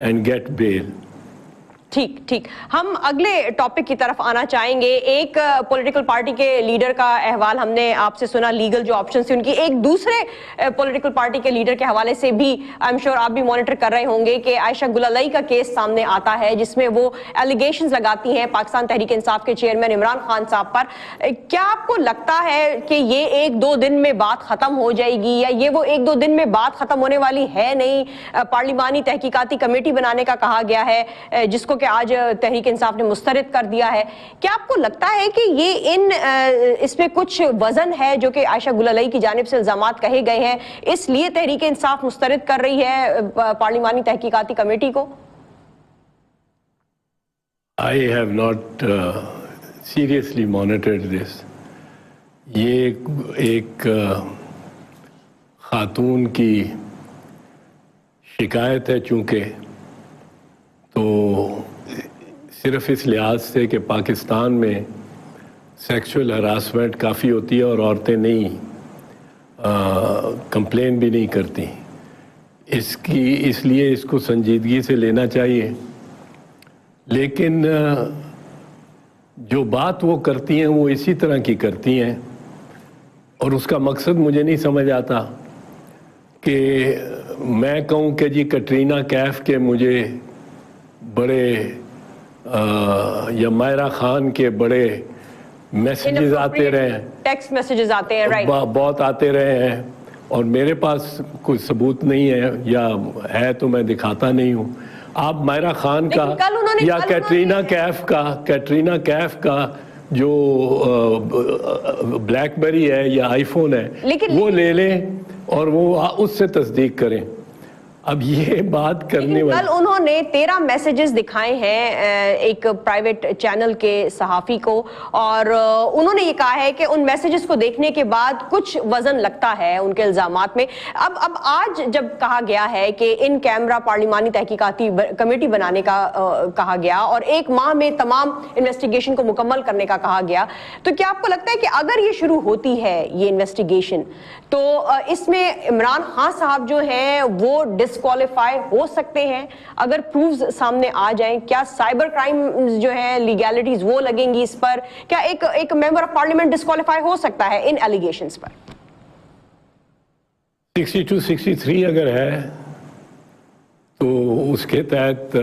and get bail. ٹھیک ہم اگلے ٹاپک کی طرف آنا چاہیں گے. ایک پولیٹیکل پارٹی کے لیڈر کا احوال ہم نے آپ سے سنا, لیگل جو آپشنز تھے ان کی. ایک دوسرے پولیٹیکل پارٹی کے لیڈر کے حوالے سے بھی آئی ایم شیور آپ بھی مانیٹر کر رہے ہوں گے کہ عائشہ گل علیٰ کا کیس سامنے آتا ہے جس میں وہ ایلیگیشنز لگاتی ہیں پاکستان تحریک انصاف کے چیئرمین عمران خان صاحب پر. کیا آپ کو لگتا ہے کہ یہ ایک دو دن میں بات ختم ہو جائے گی, یا یہ وہ ایک دو دن میں بات ختم ہونے والی ہے نہیں؟ پارلیمانی تحقیقاتی کمیٹی بنانے کا کہا گیا ہے جس کو کہ آج تحریک انصاف نے مسترد کر دیا ہے. کیا آپ کو لگتا ہے کہ یہ اس میں کچھ وزن ہے جو کہ عائشہ گل علیٰ کی جانب سے الزامات کہے گئے ہیں, اس لیے تحریک انصاف مسترد کر رہی ہے پارلیمانی تحقیقاتی کمیٹی کو؟ I have not seriously monitored this. یہ ایک خاتون کی شکایت ہے چونکہ, تو صرف اس لحاظ سے کہ پاکستان میں سیکسول ہراسمنٹ کافی ہوتی ہے اور عورتیں نہیں کمپلین بھی نہیں کرتی, اس لیے اس کو سنجیدگی سے لینا چاہیے. لیکن جو بات وہ کرتی ہیں وہ اسی طرح کی کرتی ہیں, اور اس کا مقصد مجھے نہیں سمجھ آتا کہ میں کہوں کہ جی کٹرینہ کیف کے مجھے بڑے یا مائرہ خان کے بڑے میسیجز آتے رہے ہیں, ٹیکسٹ میسیجز آتے ہیں, بہت آتے رہے ہیں, اور میرے پاس کوئی ثبوت نہیں ہے, یا ہے تو میں دکھاتا نہیں ہوں. آپ مائرہ خان کا یا کیٹرینہ کیف کا جو بلیک بیری ہے یا آئی فون ہے وہ لے لیں اور وہ اس سے تصدیق کریں. اب یہ بات کرنے کل انہوں نے 13 میسیجز دکھائے ہیں ایک پرائیویٹ چینل کے صحافی کو, اور انہوں نے یہ کہا ہے کہ ان میسیجز کو دیکھنے کے بعد کچھ وزن لگتا ہے ان کے الزامات میں. اب آج جب کہا گیا ہے کہ ان کیمرہ پارلیمانی تحقیقاتی کمیٹی بنانے کا کہا گیا اور 1 ماہ میں تمام انویسٹیگیشن کو مکمل کرنے کا کہا گیا, تو کیا آپ کو لگتا ہے کہ اگر یہ شروع ہوتی ہے یہ انویسٹیگیشن تو اس میں عمران خان صاحب جو ہیں وہ ڈسکوالیفائی ہو سکتے ہیں اگر پروفز سامنے آ جائیں؟ کیا سائبر کرائم جو ہے لیگیلٹیز وہ لگیں گی اس پر؟ کیا ایک ممبر آف پارلیمنٹ ڈسکوالیفائی ہو سکتا ہے ان ایلیگیشنز پر؟ 62-63 اگر ہے تو اس کے تحت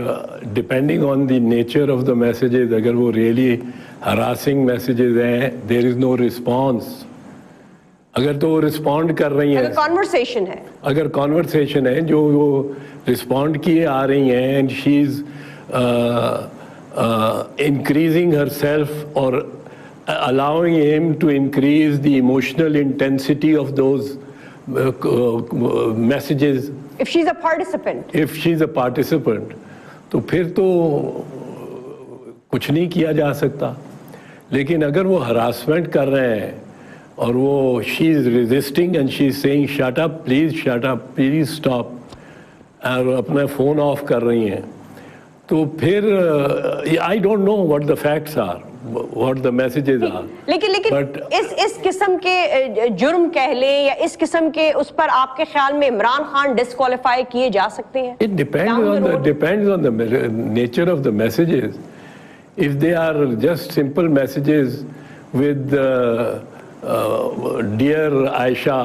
depending on the nature of the messages, اگر وہ ریئلی ہراسنگ میسیجز ہیں, دیر از نو رسپانس. اگر تو وہ رسپونڈ کر رہی ہیں, اگر کانورسیشن ہے جو وہ رسپونڈ کیے آ رہی ہیں, and she is increasing her self اور allowing him to increase the emotional intensity of those messages. If she's a participant. If she's a participant, تو پھر تو کچھ نہیں کیا جا سکتا. لیکن اگر وہ ہراسمنٹ کر رہے ہیں اور وہ she is resisting and she is saying shut up, please stop, اور اپنا فون آف کر رہی ہیں, تو پھر I don't know what the facts are, what the messages are. لیکن اس قسم کے جرم کہہ لیں یا اس قسم کے اس پر آپ کے خیال میں عمران خان ڈسکوالیفائی کیے جا سکتے ہیں؟ It depends on the nature of the messages. If they are just simple messages with dear Aisha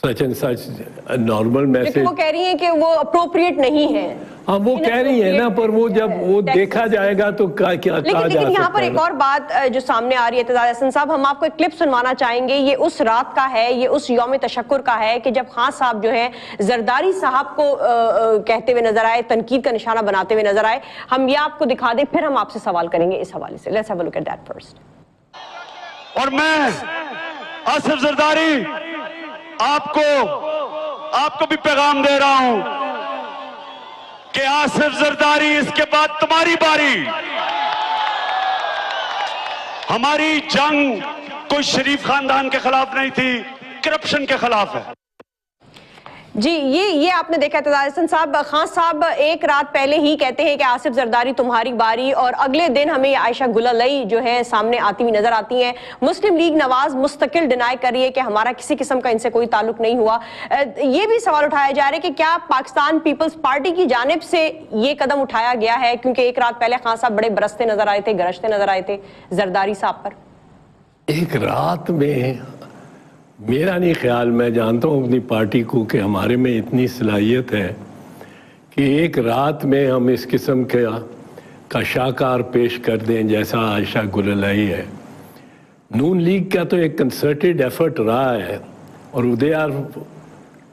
such and such, a normal message. لیکن وہ کہہ رہی ہیں کہ وہ appropriate نہیں ہے. ہاں وہ کہہ رہی ہیں نا, پر وہ جب وہ دیکھا جائے گا تو کیا کہا جا سکتا ہے. لیکن یہاں پر ایک اور بات جو سامنے آ رہی ہے اعتزاز احسن صاحب, ہم آپ کو ایک کلپ سنوانا چاہیں گے. یہ اس رات کا ہے, یہ اس یوم تشکر کا ہے کہ جب خان صاحب جو ہیں زرداری صاحب کو کہتے ہوئے نظر آئے, تنقید کا نشانہ بناتے ہوئے نظر آئے. ہم یہ آپ کو دکھا دیں, پھر ہم آپ سے سوال کریں گے اس حوالے سے. Let's have a look at that first. اور میں آصف زرداری آپ کو بھی پیغام دے رہا ہوں کہ آصف زرداری اس کے بعد تمہاری باری. ہماری جنگ کوئی شریف خاندان کے خلاف نہیں تھی, کرپشن کے خلاف ہے. جی یہ آپ نے دیکھا اعتزاز احسن صاحب، خان صاحب ایک رات پہلے ہی کہتے ہیں کہ آصف زرداری تمہاری باری، اور اگلے دن ہمیں عائشہ گل علیٰ جو ہے سامنے آتی ہوئی نظر آتی ہیں۔ مسلم لیگ نواز مستقل ڈینائی کر رہی ہے کہ ہمارا کسی قسم کا ان سے کوئی تعلق نہیں ہوا۔ یہ بھی سوال اٹھایا جا رہا ہے کہ کیا پاکستان پیپلز پارٹی کی جانب سے یہ قدم اٹھایا گیا ہے، کیونکہ ایک رات پہلے خان صاحب بڑے برستے نظر آئے تھے، گرجتے نظر آئے تھے زرداری صاحب پر۔ ایک رات میں میرا نہیں خیال، میں جانتا ہوں اپنی پارٹی کو کہ ہمارے میں اتنی صلاحیت ہے کہ ایک رات میں ہم اس قسم کا شاہکار پیش کر دیں جیسا عائشہ گل علیٰ ہے۔ نون لیگ کا تو ایک کنسرٹڈ ایفرٹ رہا ہے، اور they are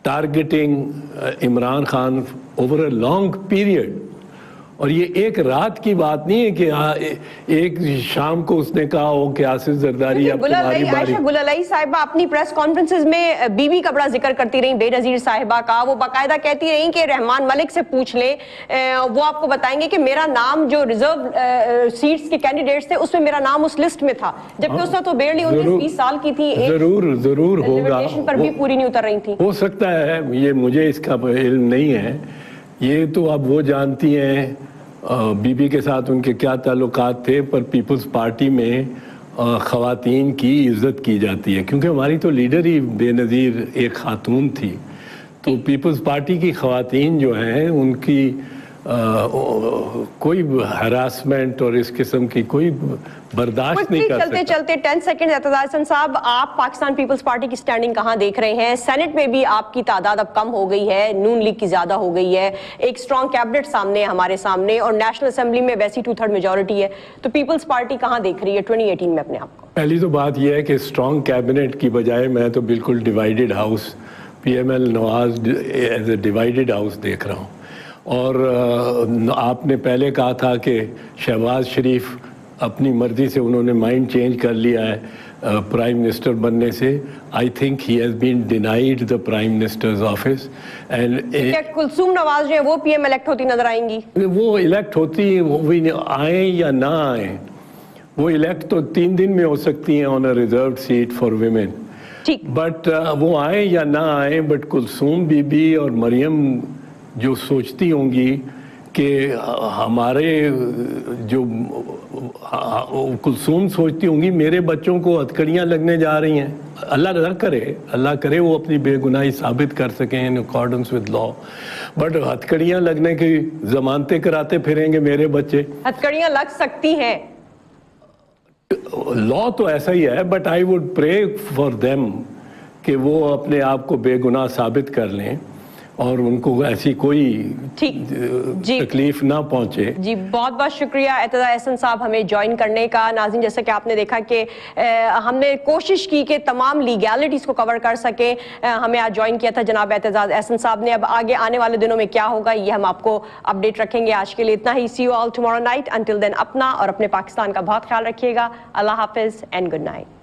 targeting Imran Khan over a long period, اور یہ ایک رات کی بات نہیں ہے کہ ایک شام کو اس نے کہا ہو کہ آصف زرداری اب تمہاری باری۔ عائشہ گل علیٰ صاحبہ اپنی پریس کانفرنسز میں بی بی کا بڑا ذکر کرتی رہیں، بے نظیر صاحبہ کا، وہ باقاعدہ کہتی رہیں کہ رحمان ملک سے پوچھ لیں، وہ آپ کو بتائیں گے کہ میرا نام جو ریزرو سیٹس کے کینڈیڈیٹس تھے اس میں میرا نام اس لسٹ میں تھا، جبکہ اس نے تو بیرلی 19-20 سال کی تھی، ضرور ہوگا، لیمٹیشن پر بھی پوری نہیں اتر رہی تھی۔ ہو سکتا ہے، یہ مجھے اس کا علم نہیں ہے، یہ تو اب وہ جانتی ہیں بی بی کے ساتھ ان کے کیا تعلقات تھے، پر پیپلز پارٹی میں خواتین کی عزت کی جاتی ہے، کیونکہ ہماری تو لیڈر ہی بے نظیر ایک خاتون تھی، تو پیپلز پارٹی کی خواتین جو ہیں ان کی کوئی ہراسمنٹ اور اس قسم کی کوئی برداشت نہیں کر سکتا۔ چلتے 10 سیکنڈ اعتزاز احسن صاحب، آپ پاکستان پیپلز پارٹی کی سٹینڈنگ کہاں دیکھ رہے ہیں؟ سینٹ میں بھی آپ کی تعداد اب کم ہو گئی ہے، نون لیگ کی زیادہ ہو گئی ہے، ایک سٹرونگ کیبنٹ سامنے ہمارے سامنے، اور نیشنل اسمبلی میں ویسی 2/3 میجورٹی ہے، تو پیپلز پارٹی کہاں دیکھ رہی ہے 2018 میں اپنے آپ کو؟ پہلی تو بات یہ ہے کہ سٹرونگ کیبنٹ کی بجائے میں تو بالکل divided house, P M L Nawaz as a divided house دیکھ رہا ہوں۔ اور آپ نے پہلے کہا تھا کہ شہباز شریف اپنی مرضی سے انہوں نے مائنڈ چینج کر لیا ہے پرائم منسٹر بننے سے۔ I think he has been ڈینائیڈ the prime ministers office. And کیا کلثوم نواز جو ہے وہ پی ایم الیکٹ ہوتی نظر آئیں گی؟ وہ الیکٹ ہوتی آئیں یا نہ آئیں، وہ الیکٹ تو 3 دن میں ہو سکتی ہیں on a reserved seat for women, but وہ آئیں یا نہ آئیں، بٹ کلثوم بی بی اور مریم جو سوچتی ہوں گی کہ ہمارے جو کلثوم سوچتی ہوں گی میرے بچوں کو ہتھکڑیاں لگنے جا رہی ہیں، اللہ نہ کرے وہ اپنی بے گناہی ثابت کر سکیں in accordance with law, but ہتھکڑیاں لگنے کی ضمانتیں کراتے پھریں گے میرے بچے۔ ہتھکڑیاں لگ سکتی ہیں، لا تو ایسا ہی ہے، but I would pray for them کہ وہ اپنے آپ کو بے گناہ ثابت کر لیں اور ان کو ایسی کوئی تکلیف نہ پہنچے۔ جی بہت بہت شکریہ اعتزاز احسن صاحب ہمیں جوائن کرنے کا۔ ناظرین جیسا کہ آپ نے دیکھا کہ ہم نے کوشش کی کہ تمام لیگیلٹیز کو کور کر سکیں، ہمیں آج جوائن کیا تھا جناب اعتزاز احسن صاحب نے۔ اب آگے آنے والے دنوں میں کیا ہوگا یہ ہم آپ کو اپڈیٹ رکھیں گے۔ آج کے لیے اتنا ہی، see you all tomorrow night, until then اپنا اور اپنے پاکستان کا بہت خیال رکھیے گا۔ اللہ حافظ and good night.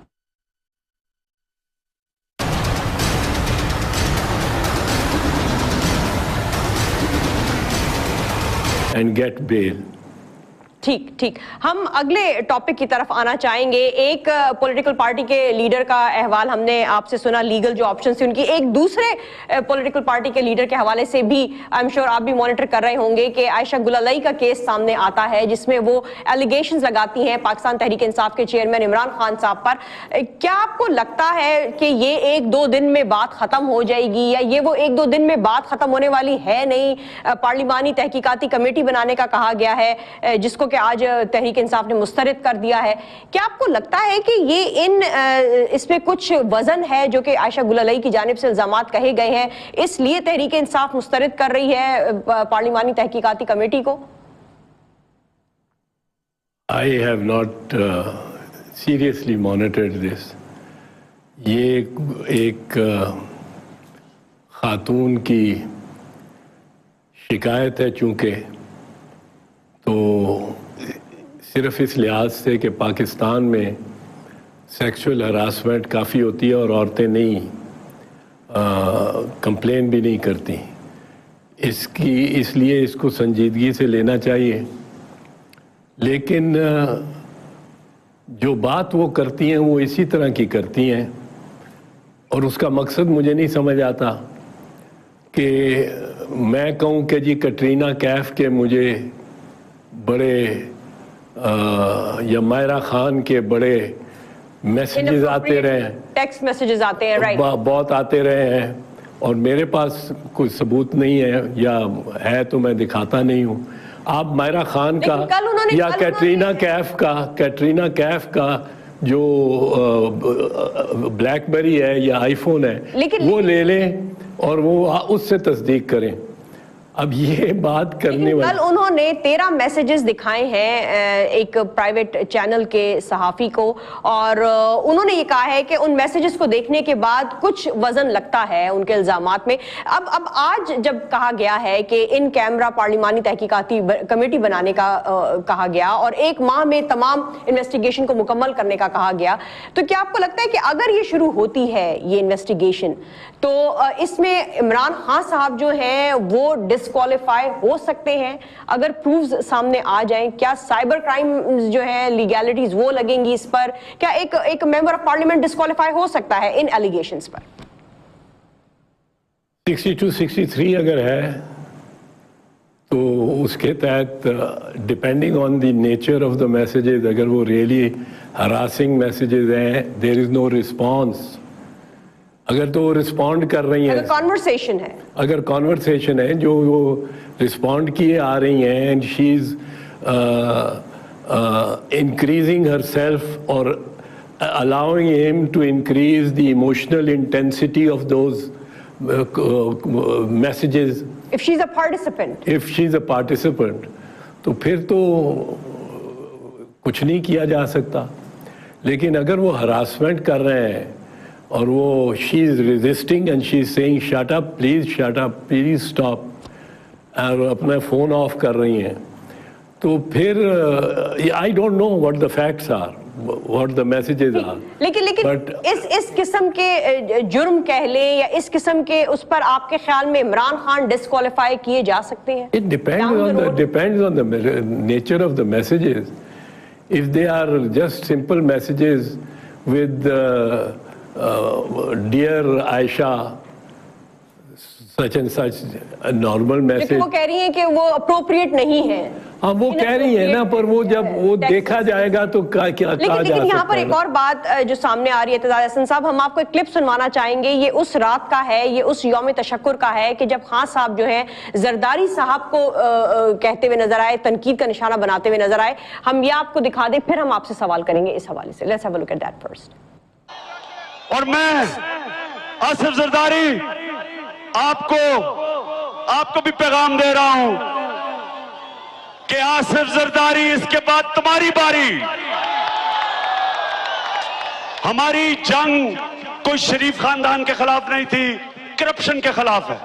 And get bail. ٹھیک ہم اگلے ٹاپک کی طرف آنا چاہیں گے۔ ایک پولیٹیکل پارٹی کے لیڈر کا احوال ہم نے آپ سے سنا، لیگل جو آپشنز تھے ان کی، ایک دوسرے پولیٹیکل پارٹی کے لیڈر کے حوالے سے بھی آئی ایم شیور آپ بھی مانیٹر کر رہے ہوں گے کہ عائشہ گل علیٰ کا کیس سامنے آتا ہے جس میں وہ ایلیگیشنز لگاتی ہیں پاکستان تحریک انصاف کے چیئرمین عمران خان صاحب پر۔ کیا آپ کو لگتا ہے کہ یہ 1-2 دن میں بات ختم ہو جائے گی، یا یہ وہ 1-2 دن میں بات ختم ہونے والی ہے نہیں؟ پارلیمانی تحقیقاتی کمیٹی بنانے کا کہا گیا ہے جس کو کہ آج تحریک انصاف نے مسترد کر دیا ہے۔ کیا آپ کو لگتا ہے کہ یہ اس میں کچھ وزن ہے جو کہ عائشہ گل علیٰ کی جانب سے الزامات کہے گئے ہیں، اس لیے تحریک انصاف مسترد کر رہی ہے پارلیمانی تحقیقاتی کمیٹی کو؟ I have not seriously monitored this. یہ ایک خاتون کی شکایت ہے چونکہ، تو صرف اس لحاظ سے کہ پاکستان میں سیکسول ہراسمنٹ کافی ہوتی ہے اور عورتیں نہیں کمپلین بھی نہیں کرتی، اس لیے اس کو سنجیدگی سے لینا چاہیے۔ لیکن جو بات وہ کرتی ہیں وہ اسی طرح کی کرتی ہیں، اور اس کا مقصد مجھے نہیں سمجھ آتا کہ میں کہوں کہ جی کٹرینہ کیف کے مجھے بڑے یا مائرہ خان کے بڑے میسیجز آتے رہے ہیں, ٹیکسٹ میسیجز آتے ہیں, رائٹ, بہت آتے رہے ہیں, اور میرے پاس کوئی ثبوت نہیں ہے, یا ہے تو میں دکھاتا نہیں ہوں. آپ مائرہ خان کا یا کیٹرینہ کیف کا جو بلیک بیری ہے یا آئی فون ہے وہ لے لیں اور وہ اس سے تصدیق کریں. اب یہ بات کرنے والی, کل انہوں نے 13 میسیجز دکھائے ہیں ایک پرائیویٹ چینل کے صحافی کو, اور انہوں نے یہ کہا ہے کہ ان میسیجز کو دیکھنے کے بعد کچھ وزن لگتا ہے ان کے الزامات میں. اب آج جب کہا گیا ہے کہ ان کیمرہ پارلیمانی تحقیقاتی کمیٹی بنانے کا کہا گیا اور 1 ماہ میں تمام انویسٹیگیشن کو مکمل کرنے کا کہا گیا, تو کیا آپ کو لگتا ہے کہ اگر یہ شروع ہوتی ہے یہ انویسٹیگیشن تو اس میں عمران خان صاحب جو ہیں وہ ڈسکوالیفائی ہو سکتے ہیں اگر پروفز سامنے آ جائیں؟ کیا سائبر کرائم جو ہے لیگیلٹیز وہ لگیں گی اس پر؟ کیا ایک ممبر آف پارلیمنٹ ڈسکوالیفائی ہو سکتا ہے ان ایلیگیشنز پر؟ 62-63 اگر ہے تو اس کے تحت depending on the nature of the messages, اگر وہ ریئلی ہراسنگ میسیجز ہیں, دیر از نو رسپانس. اگر تو وہ رسپونڈ کر رہی ہیں, اگر کانورسیشن ہے جو وہ رسپونڈ کیے آ رہی ہیں, and she is increasing her self اور allowing him to increase the emotional intensity of those messages. If she's a participant. If she's a participant, تو پھر تو کچھ نہیں کیا جا سکتا. لیکن اگر وہ ہراسمنٹ کر رہے ہیں اور وہ she is resisting and she is saying shut up, please stop, اور اپنا فون آف کر رہی ہیں, تو پھر I don't know what the facts are, what the messages are. لیکن اس قسم کے جرم کہہ لیں یا اس قسم کے اس پر آپ کے خیال میں عمران خان ڈسکوالیفائی کیے جا سکتے ہیں؟ It depends on the nature of the messages. If they are just simple messages with dear Aisha such and such, a normal message. لیکن وہ کہہ رہی ہیں کہ وہ اپروپریٹ نہیں ہے. ہاں وہ کہہ رہی ہیں نا, پر وہ جب وہ دیکھا جائے گا تو کیا کہا جا سکتا ہے. لیکن یہاں پر ایک اور بات جو سامنے آ رہی ہے اعتزاز احسن صاحب, ہم آپ کو ایک کلپ سنوانا چاہیں گے. یہ اس رات کا ہے, یہ اس یوم تشکر کا ہے کہ جب خان صاحب جو ہیں زرداری صاحب کو کہتے ہوئے نظر آئے, تنقید کا نشانہ بناتے ہوئے نظر آئے. ہم یہ آپ کو دکھا دیں, پھر ہم آپ سے سوال کریں گے اس حوالے سے. Let's have a look at that first. اور میں آصف زرداری آپ کو بھی پیغام دے رہا ہوں کہ آصف زرداری اس کے بعد تمہاری باری. ہماری جنگ کوئی شریف خاندان کے خلاف نہیں تھی, کرپشن کے خلاف ہے.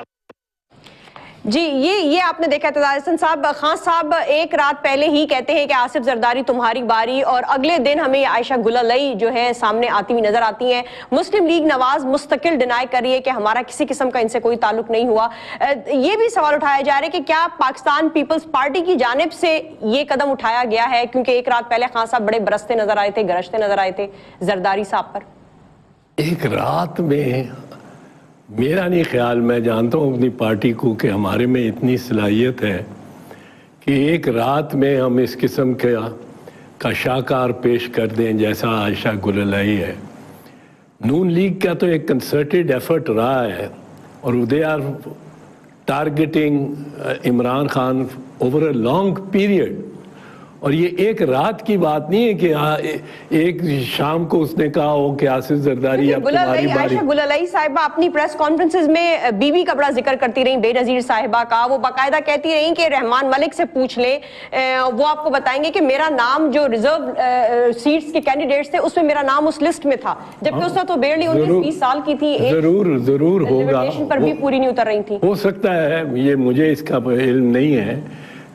جی یہ آپ نے دیکھا اعتزاز احسن صاحب, خان صاحب ایک رات پہلے ہی کہتے ہیں کہ آصف زرداری تمہاری باری, اور اگلے دن ہمیں عائشہ گل علیٰ جو ہے سامنے آتی ہوئی نظر آتی ہیں. مسلم لیگ نواز مستقل ڈینائی کر رہی ہے کہ ہمارا کسی قسم کا ان سے کوئی تعلق نہیں ہوا. یہ بھی سوال اٹھایا جا رہا ہے کہ کیا پاکستان پیپلز پارٹی کی جانب سے یہ قدم اٹھایا گیا ہے, کیونکہ ایک رات پہلے خان صاحب بڑے برستے نظر آئے تھے, گرجتے نظر آئے تھے زرداری صاحب پر. ایک رات میں میرا نہیں خیال, میں جانتا ہوں اپنی پارٹی کو کہ ہمارے میں اتنی صلاحیت ہے کہ ایک رات میں ہم اس قسم کا شاہکار پیش کر دیں جیسا عائشہ گل علیٰ ہے. نون لیگ کا تو ایک کنسرٹڈ ایفرٹ رہا ہے, اور they are targeting Imran Khan over a long period. اور یہ ایک رات کی بات نہیں ہے کہ ایک شام کو اس نے کہا ہو کہ آصف زرداری اب تمہاری باری. عائشہ گل علیٰ صاحبہ اپنی پریس کانفرنسز میں بی بی کا بڑا ذکر کرتی رہیں, بے نظیر صاحبہ کا. وہ باقاعدہ کہتی رہیں کہ رحمان ملک سے پوچھ لیں, وہ آپ کو بتائیں گے کہ میرا نام جو ریزرو سیٹس کے کینڈیڈیٹس تھے اس میں میرا نام اس لسٹ میں تھا, جبکہ اس وقت تو بیرلی 19-20 سال کی تھی. ضرور ہوگا, پر بھی پوری نہیں اتر رہی تھی. ہو سکتا ہے, یہ مجھے اس کا علم نہیں ہے.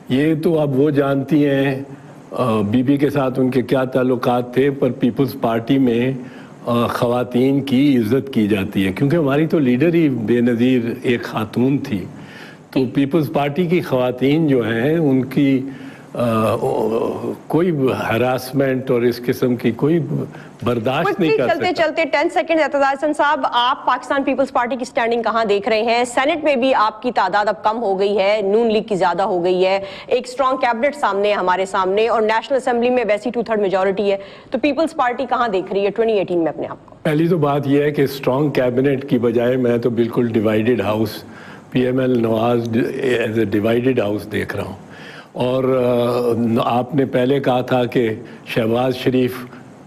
یہ تو اب وہ جانتی ہیں بی بی کے ساتھ ان کے کیا تعلقات تھے, پر پیپلز پارٹی میں خواتین کی عزت کی جاتی ہے, کیونکہ ہماری تو لیڈر ہی بے نظیر ایک خاتون تھی. تو پیپلز پارٹی کی خواتین جو ہیں ان کی کوئی ہراسمنٹ اور اس قسم کی کوئی برداشت نہیں کر چلتے چلتے 10 سیکنڈ اعتزاز احسن صاحب، آپ پاکستان پیپلز پارٹی کی سٹینڈنگ کہاں دیکھ رہے ہیں؟ سینٹ میں بھی آپ کی تعداد اب کم ہو گئی ہے، نون لیگ کی زیادہ ہو گئی ہے، ایک سٹرونگ کیبنٹ سامنے ہمارے سامنے، اور نیشنل اسمبلی میں ویسی 2/3 میجورٹی ہے، تو پیپلز پارٹی کہاں دیکھ رہی ہے 2018 میں اپنے آپ کو؟ پہلی تو بات یہ ہے کہ سٹرونگ کیبنٹ کی بجائے میں تو بالکل divided house, P M L Nawaz as a divided house دیکھ رہا ہوں. اور آپ نے پہلے کہا تھا کہ شہباز شریف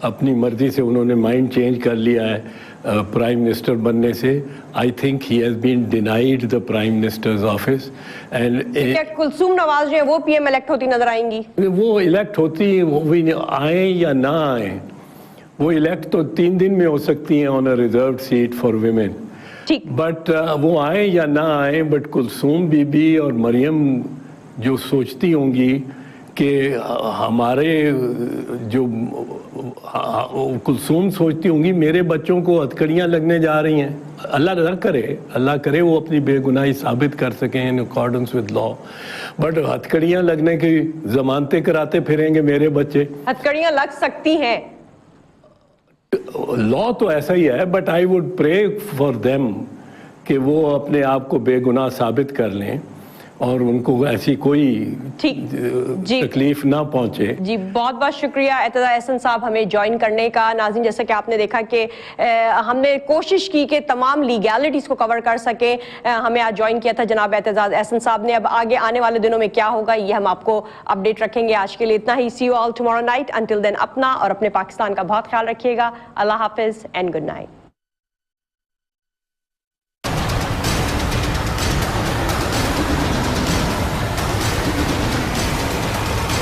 اپنی مرضی سے انہوں نے مائنڈ چینج کر لیا ہے پرائم منسٹر بننے سے. I think he has been denied the prime ministers office. And کیا کلثوم نواز جو ہے وہ پی ایم الیکٹ ہوتی نظر آئیں گی؟ وہ الیکٹ ہوتی آئیں یا نہ آئیں، وہ الیکٹ تو 3 دن میں ہو سکتی ہیں on a reserved seat for women. ٹھیک، بٹ وہ آئیں یا نہ آئیں، بٹ کلثوم بی بی اور مریم جو سوچتی ہوں گی کہ ہمارے جو کلثوم سوچتی ہوں گی میرے بچوں کو ہتھکڑیاں لگنے جا رہی ہیں، اللہ کرے وہ اپنی بے گناہی ثابت کر سکیں in accordance with law, but ہتھکڑیاں لگنے کی ضمانتیں کراتے پھریں گے میرے بچے. ہتھکڑیاں لگ سکتی ہیں، لا تو ایسا ہی ہے، but I would pray for them کہ وہ اپنے آپ کو بے گناہ ثابت کر لیں اور ان کو ایسی کوئی تکلیف نہ پہنچے. جی بہت بہت شکریہ اعتزاز احسن صاحب ہمیں جوائن کرنے کا. ناظرین جیسا کہ آپ نے دیکھا کہ ہم نے کوشش کی کہ تمام لیگیلٹیز کو کور کر سکیں. ہمیں آج جوائن کیا تھا جناب اعتزاز احسن صاحب نے. اب آگے آنے والے دنوں میں کیا ہوگا یہ ہم آپ کو اپڈیٹ رکھیں گے. آج کے لیے اتنا ہی. See you all tomorrow night. Until then اپنا اور اپنے پاکستان کا بہت خیال رکھیے گا. اللہ حافظ اینڈ گڈ نائٹ.